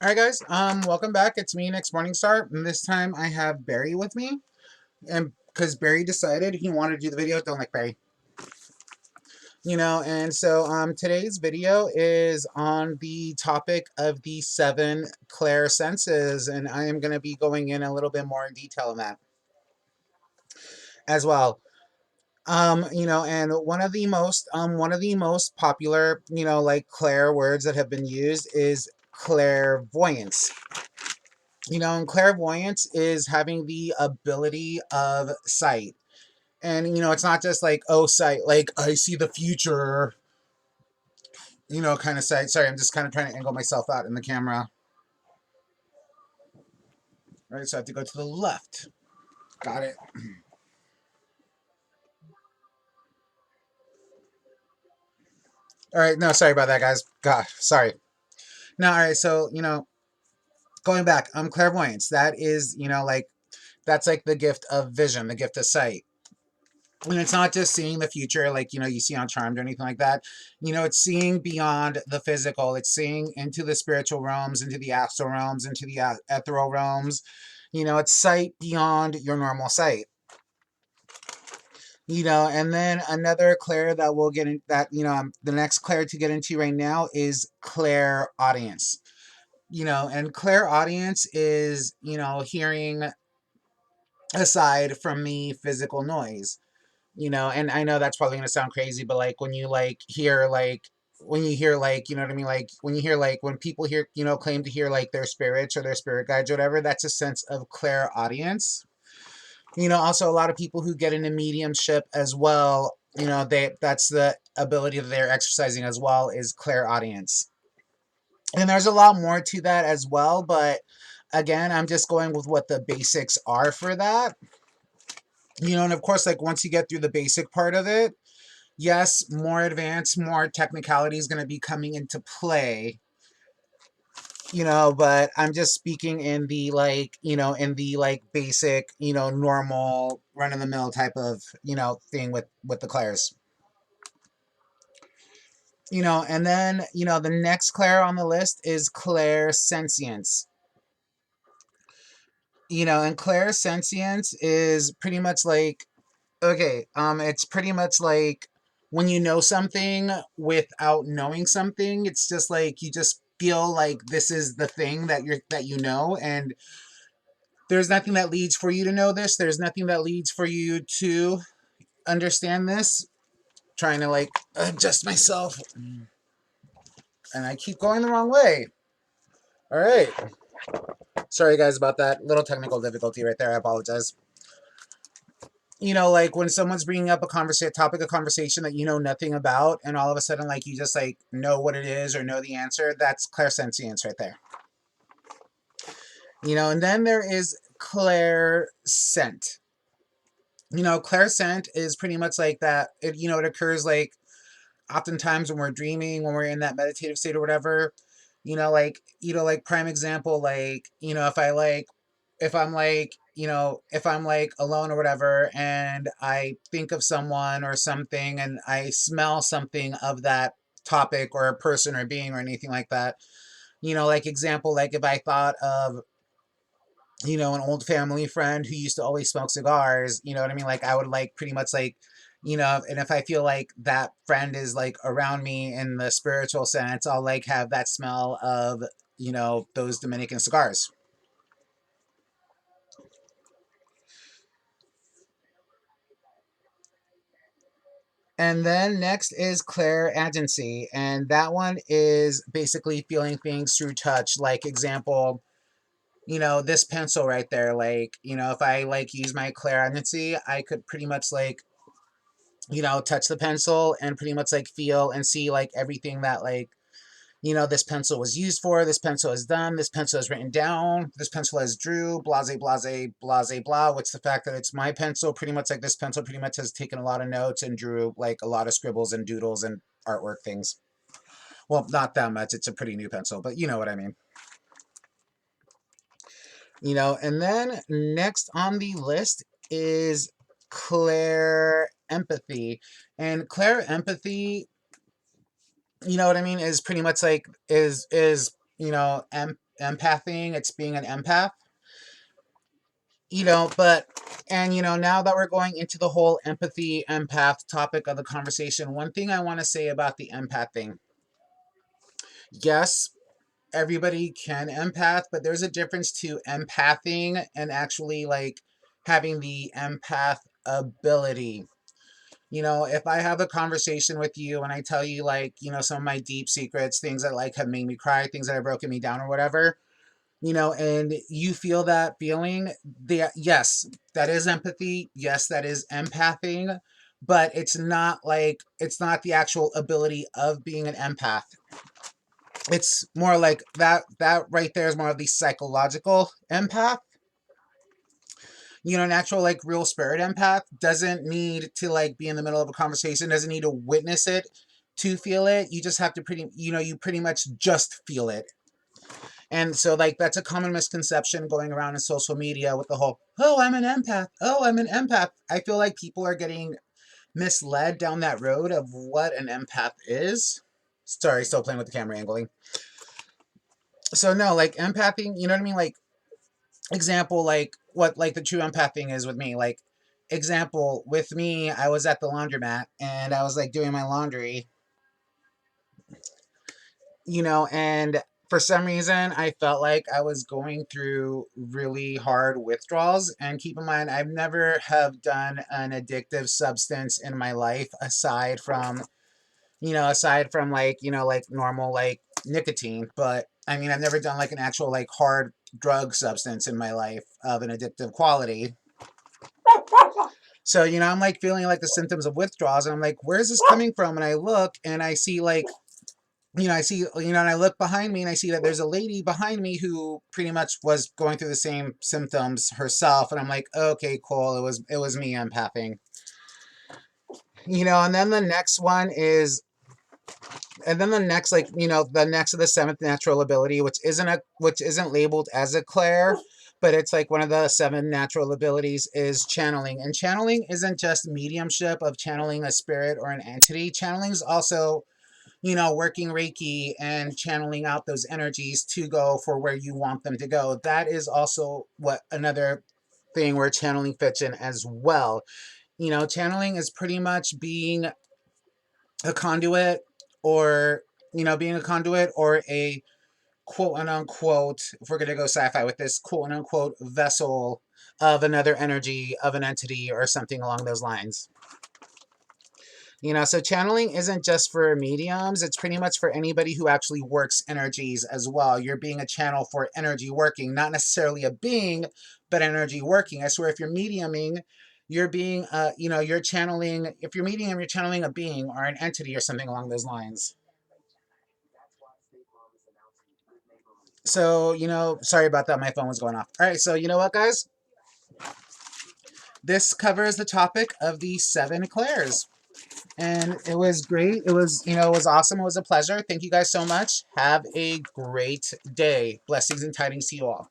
Alright guys, welcome back. It's me, Next Morningstar, and this time I have Barry with me. And because Barry decided he wanted to do the video, don't like Barry. And so today's video is on the topic of the 7 clair senses, and I am going to be going in a little bit more in detail on that as well. And one of the most popular, like clair words that have been used is clairvoyance. And clairvoyance is having the ability of sight. And, it's not just like, oh, sight, like I see the future, kind of sight. Sorry, I'm just kind of trying to angle myself out in the camera. All right, so I have to go to the left. Got it. All right, no, sorry about that, guys. Gosh, sorry. Now, all right, so, going back, clairvoyance, that is, that's like the gift of vision, the gift of sight. And it's not just seeing the future like, you see on Charmed or anything like that. It's seeing beyond the physical. It's seeing into the spiritual realms, into the astral realms, into the ethereal realms. It's sight beyond your normal sight. And then another clair that we'll get in that, the next clair to get into right now is clairaudience. And clairaudience is, hearing aside from the physical noise. And I know that's probably going to sound crazy, but like when you hear you know what I mean, like when you hear when people hear, claim to hear like their spirits or their spirit guides or whatever, that's a sense of clairaudience. Also a lot of people who get into mediumship as well, that's the ability that they're exercising as well, is clairaudience. And there's a lot more to that as well, but again, I'm just going with what the basics are for that. And of course, like once you get through the basic part of it, yes, more advanced, more technicality is going to be coming into play, but I'm just speaking in the basic, normal run of the mill type of, thing with the clairs. And then, the next clair on the list is clairsentience. And clairsentience is pretty much like, okay, it's pretty much like when you know something without knowing something. It's just like you just feel like this is the thing that you know, and there's nothing that leads for you to know this. There's nothing that leads for you to understand this. Trying to like adjust myself, and I keep going the wrong way. All right, sorry guys about that little technical difficulty right there. I apologize. Like when someone's bringing up a topic of conversation that you know nothing about, and all of a sudden, like, you just, like, know what it is or know the answer, that's clairsentience right there. And then there is clairsent. Clairsent is pretty much like that. It occurs, like, oftentimes when we're dreaming, when we're in that meditative state or whatever. Like prime example, like, if I'm like alone or whatever, and I think of someone or something, and I smell something of that topic or a person or being or anything like that, like example, like if I thought of, an old family friend who used to always smoke cigars, you know what I mean? Like I would like pretty much like, and if I feel like that friend is like around me in the spiritual sense, I'll like have that smell of, those Dominican cigars. And then next is clairagency, and that one is basically feeling things through touch. Like example, this pencil right there, like, if I like use my clairagency, I could pretty much like, touch the pencil and pretty much like feel and see like everything that like, this pencil was used for, this pencil has done, this pencil has written down, this pencil has drew, blase, blase, blase, blah. What's the fact that it's my pencil? Pretty much like this pencil pretty much has taken a lot of notes and drew like a lot of scribbles and doodles and artwork things. Well, not that much. It's a pretty new pencil, but you know what I mean. And then next on the list is clair empathy. And clair empathy, you know what I mean, is pretty much like is empathing, it's being an empath, you know, but, and, you know, now that we're going into the whole empathy, empath topic of the conversation, one thing I want to say about the empath thing, yes, everybody can empath, but there's a difference to empathing and actually like having the empath ability. You know, if I have a conversation with you and I tell you like, you know, some of my deep secrets, things that like have made me cry, things that have broken me down or whatever, you know, and you feel that feeling, yes, that is empathy. Yes, that is empathing, but it's not like, it's not the actual ability of being an empath. It's more like that right there is more of the psychological empath. You know, an actual like real spirit empath doesn't need to like be in the middle of a conversation, doesn't need to witness it to feel it. You just have to pretty, you know, you pretty much just feel it. And so like that's a common misconception going around in social media with the whole, oh, I'm an empath. Oh, I'm an empath. I feel like people are getting misled down that road of what an empath is. Sorry, still playing with the camera angling. So no, like empathing, you know what I mean? Like example, like what like the true empathing is with me. Like example, with me, I was at the laundromat and I was like doing my laundry, you know, and for some reason I felt like I was going through really hard withdrawals. And keep in mind, I've never have done an addictive substance in my life aside from, you know, aside from like, you know, like normal like nicotine. But I mean, I've never done like an actual like hard drug substance in my life of an addictive quality. So, you know, I'm like feeling like the symptoms of withdrawals and I'm like, where's this coming from? And I look and I see like, you know, I see, you know, and I look behind me and I see that there's a lady behind me who pretty much was going through the same symptoms herself. And I'm like, okay, cool. It was me empathing, you know, and then the next one is, and then the next, like, you know, the next of the seventh natural ability, which isn't labeled as a clair, but it's like one of the seven natural abilities is channeling. And channeling isn't just mediumship of channeling a spirit or an entity. Channeling is also, you know, working Reiki and channeling out those energies to go for where you want them to go. That is also what another thing where channeling fits in as well. You know, channeling is pretty much being a conduit or, you know, being a conduit or a quote unquote, if we're going to go sci-fi with this, quote unquote vessel of another energy, of an entity or something along those lines. You know, so channeling isn't just for mediums, it's pretty much for anybody who actually works energies as well. You're being a channel for energy working, not necessarily a being, but energy working. I swear, if you're mediuming, you're being, you know, you're channeling, if you're medium, you're channeling a being or an entity or something along those lines. So, you know, sorry about that. My phone was going off. All right. So, you know what, guys? This covers the topic of the seven clairs. And it was great. It was, you know, it was awesome. It was a pleasure. Thank you guys so much. Have a great day. Blessings and tidings to you all.